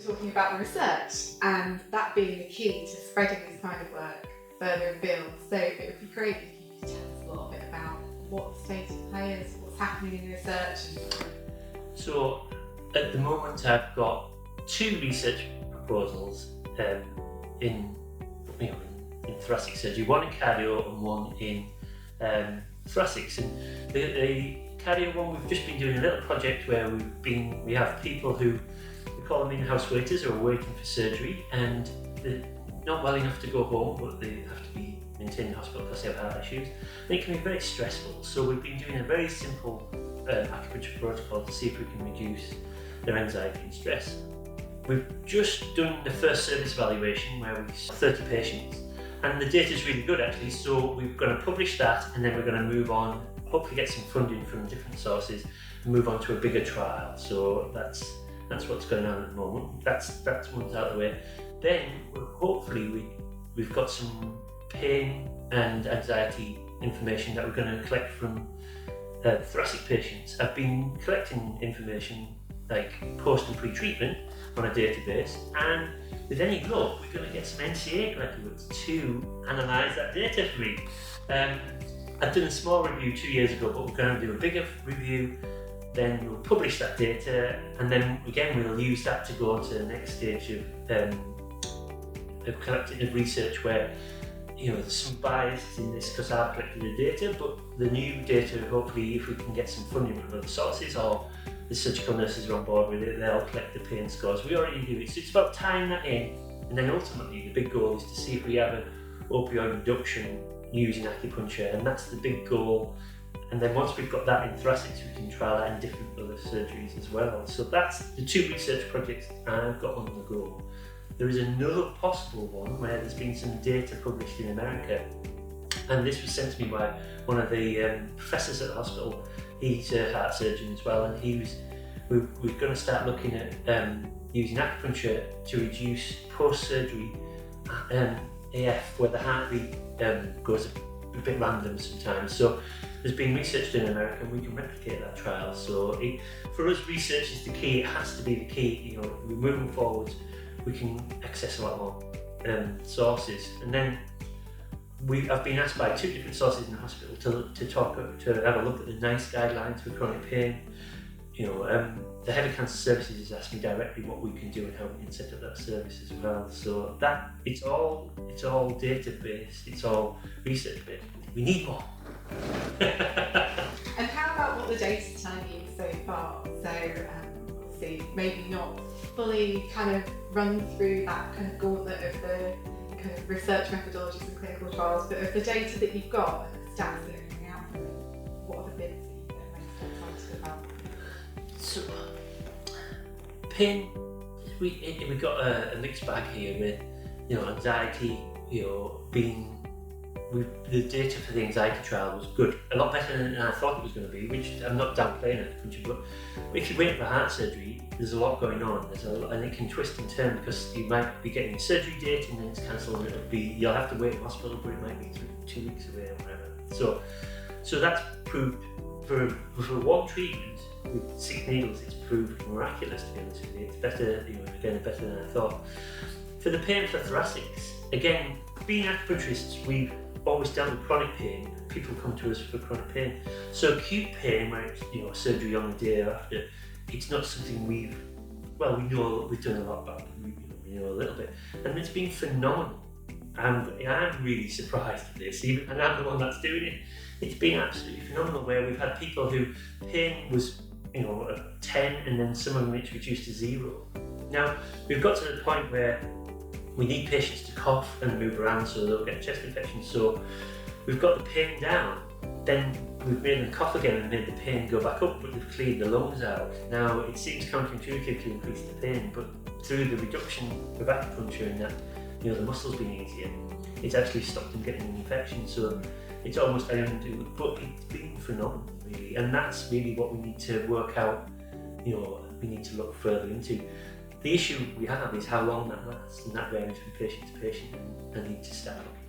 talking about the research and that being the key to spreading this kind of work further afield. So it would be great if you could tell us a little bit about what the state of play is, what's happening in research. So at the moment I've got 2 research proposals in thoracic surgery, one in cardio and one in thoracics. And the cardio one, we've just been doing a little project where we have people who, we call them in-house waiters, who are waiting for surgery and they're not well enough to go home, but they have to be maintained in hospital because they have heart issues. And it can be very stressful. So we've been doing a very simple acupuncture protocol to see if we can reduce their anxiety and stress. We've just done the first service evaluation where we saw 30 patients, and the data is really good actually, so we're going to publish that and then we're going to move on, hopefully get some funding from different sources and move on to a bigger trial. So that's what's going on at the moment. That's one's out of the way. Then hopefully we've got some pain and anxiety information that we're going to collect from thoracic patients. I've been collecting information like post and pre-treatment on a database, and with any luck we're going to get some NCA graduates to analyse that data for me. I've done a small review 2 years ago, but we're going to do a bigger review, then we'll publish that data, and then again we'll use that to go on to the next stage of collecting research where there's some bias in this because I've collected the data, but the new data, hopefully if we can get some funding from other sources or the surgical nurses are on board with it, they'll collect the pain scores. We already do it, so it's about tying that in, and then ultimately the big goal is to see if we have an opioid reduction using acupuncture, and that's the big goal. And then once we've got that in thoracics, we can trial that in different other surgeries as well. So that's the 2 research projects I've got on the go. There is another possible one where there's been some data published in America, and this was sent to me by one of the professors at the hospital. He's a heart surgeon as well, and we're going to start looking at using acupuncture to reduce post-surgery AF, where the heartbeat goes a bit random sometimes. So there's been research done in America, and we can replicate that trial. So for us, research is the key. It has to be the key. We're moving forward. We can access a lot more sources, and then I've been asked by 2 different sources in the hospital to have a look at the NICE guidelines for chronic pain. The head of cancer services has asked me directly what we can do and how we can set up that service as well. So that it's all data based, it's all research based. We need more. And how about what the data's telling you so far? So obviously maybe not fully kind of run through that kind of gauntlet of the kind of research methodologies and clinical trials, but of the data that you've got and the stats that are coming out from it, what are the bits that you get most excited about? So, pain, we got a mixed bag here with, anxiety, the data for the anxiety trial was good, a lot better than I thought it was going to be, which I'm not downplaying acupuncture, but if you wait for heart surgery, there's a lot going on. And it can twist and turn because you might be getting a surgery date and then it's cancelled, and you'll have to wait in hospital, but it might be 2 weeks away or whatever. So that's proved for one treatment with 6 needles, it's proved miraculous, to be honest with you. It's better, again, better than I thought. For the pain for thoracics, again, being acupuncturists, we've always dealt with chronic pain. People come to us for chronic pain. So acute pain, where it's surgery on the day after, it's not something we know we've done a lot about. We know a little bit, and it's been phenomenal. I'm really surprised at this, and I'm the one that's doing it. It's been absolutely phenomenal. Where we've had people who pain was at 10, and then some of them it's reduced to 0. Now we've got to the point where we need patients to cough and move around so they'll get a chest infection. So we've got the pain down, then we've made them cough again and made the pain go back up, but they've cleared the lungs out. Now it seems counterintuitive to increase the pain, but through the reduction of acupuncture and that, the muscles being easier, it's actually stopped them getting an infection. So it's almost undo, but it's been phenomenal really, and that's really what we need to work out. We need to look further into. The issue we have is how long that lasts, and that varies from patient to patient, and I need to start looking